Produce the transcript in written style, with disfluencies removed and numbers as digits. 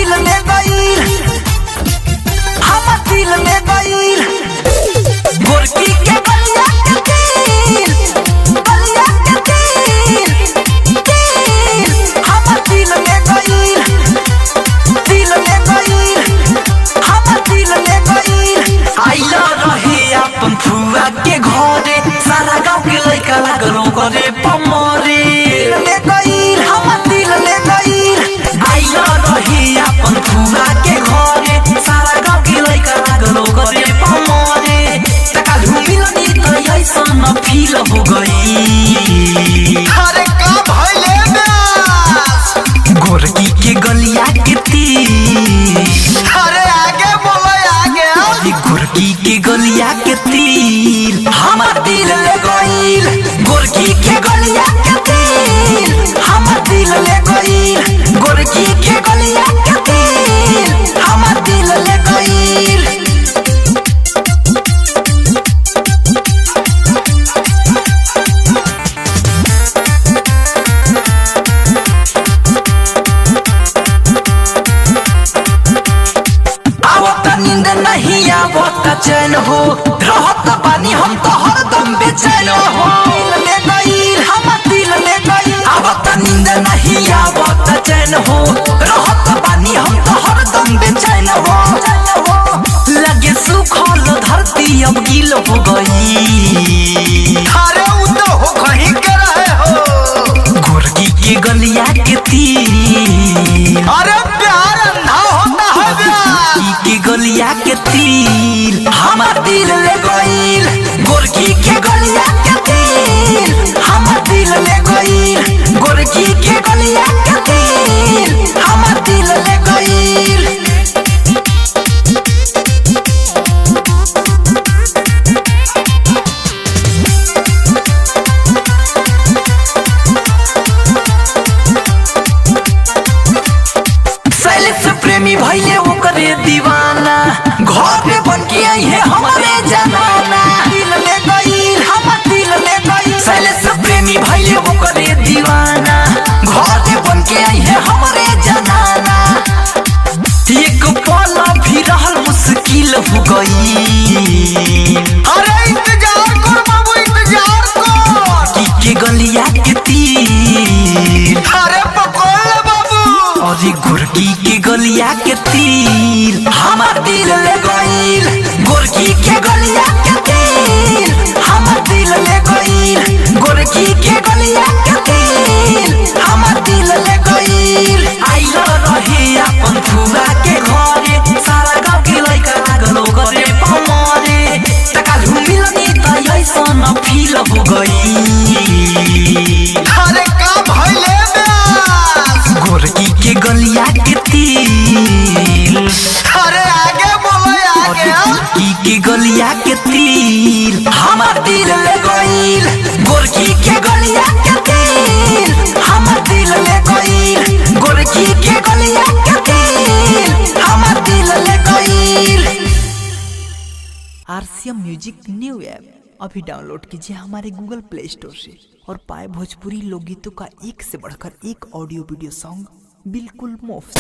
दिल में गईल, हमर दिल में गईल। गोरकी के गलिया के दिल, गलिया के दिल, दिल हमर दिल में गईल, दिल में गईल, हमर दिल में गईल। आइला रहे अपन फुआ के घरे, सारा गाँव के लइका लागलो करे पमरे। दिल में गईल, हमर दिल में गईल। आइला रहे अपन फुआ के घरे, सारा गाँव के लइका लागलो करे पमरे। तका घुमिलनी त ऐसन फील हो गई। अरे का भइले ब्यास? गोरकी के गलिया के तीर, अरे आगे बोलो आगे। गोरकी के गलिया के तीर हमर दिल ले गईल। गोरकी के गलिया के तीर हमर दिल ले गईल। गोरकी के गलिया के तीर हमर दिल ले गईल। नींद नहीं आवत चैन हो, रहत पानी हम तो हरदम बेचैन हो। दिल में गईल, हमर दिल में गईल। आवत नींद नहीं आवत चैन हो, रहत पानी हम तो हरदम बेचैन हो। लगे सुखल धरती अब गील हो गई। अरे उ तो हो कहीं के रहे हो। गोरकी के गलिया के तीर, अरे प्यार अंधा होता है ब्यास। के गलिया के तीर हमर दिल ले गईल। गोरकी के गलिया के तीर हमर दिल ले गईल। गोरकी के गलिया के तीर हमर दिल ले गईल। प्रेमी भइले ओकरे दीवाना, घर पे बन के आई है हमारे जनाना। दिल में गईल, हमर दिल में गईल। शैलेश प्रेमी भइले ओकरे दीवाना, घर पे बन के आई है हमारे जनाना। एक पल भी रहल मुश्किल हो गई। अरे इंतजार कर बाबू, इंतजार कर। के गलिया के तीर, अरे पकड़ ले बाबू। और गोरकी के गलिया के तीर हमर दिल ले गईल। गोरकी के गलिया के तीर हमर दिल ले गईल। गोरकी के गलिया के तीर हमर दिल ले गईल। आइला रहे अपन फुआ के घरे, सारा गाँव के लइका लागलो करे पमरे। तका घुमिलनी त ऐसन फील हो गई। अरे का भइले ब्यास? गोरकी के गलिया के तीर, अरे आगे बोलो आगे। गोरकी के गलिया के तीर हमर दिल ले गईल। गोरकी के गलिया के तीर हमर दिल ले गईल। गोरकी के गलिया के तीर हमर दिल ले गईल। आरसीएम म्यूजिक न्यू ऐप अभी डाउनलोड कीजिए हमारे गूगल प्ले स्टोर से और पाए भोजपुरी लोकगीतों का एक से बढ़कर एक ऑडियो वीडियो सॉन्ग बिल्कुल मुफ्त।